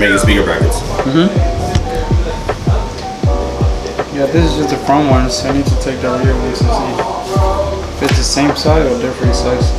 making speaker brackets. Yeah, this is just the front ones. I need to take the rear ones and see if it's the same size or different size.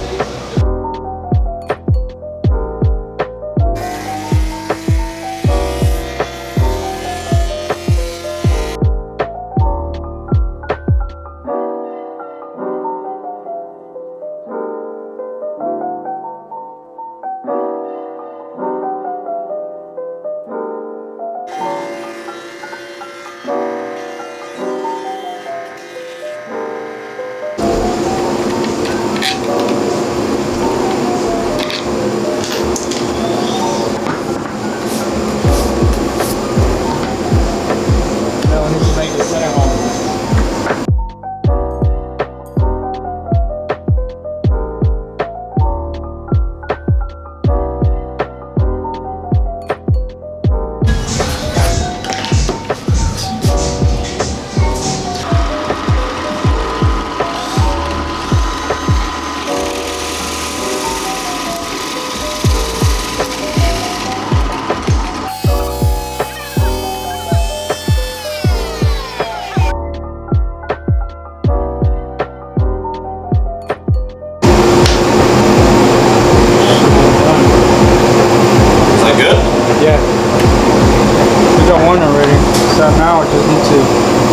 Yeah, we got one already, so now I just need to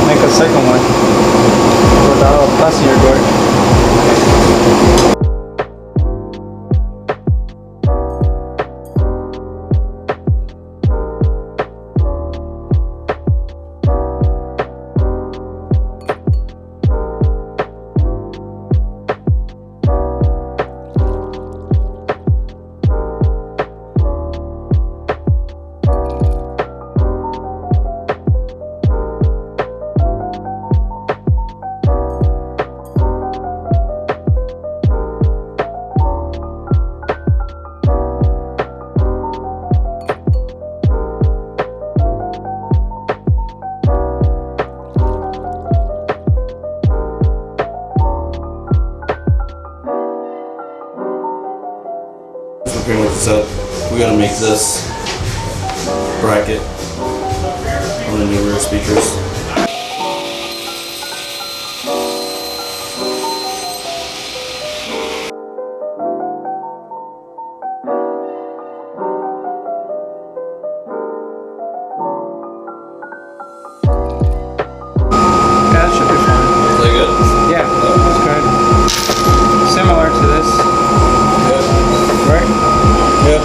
make a second one for the passenger door. Pretty much set. We gotta make this bracket on the new rear speakers. Yeah, that should be fine. Is that good? Yeah, that's good. Similar to this. Good. Right? Yeah.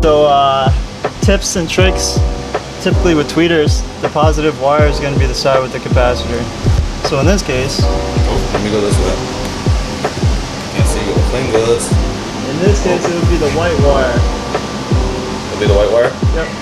So tips and tricks, typically with tweeters, the positive wire is going to be the side with the capacitor. So in this case, Let me go this way. Can't see you. Clean goods. in this case it would be the white wire. It'll be the white wire? Yep.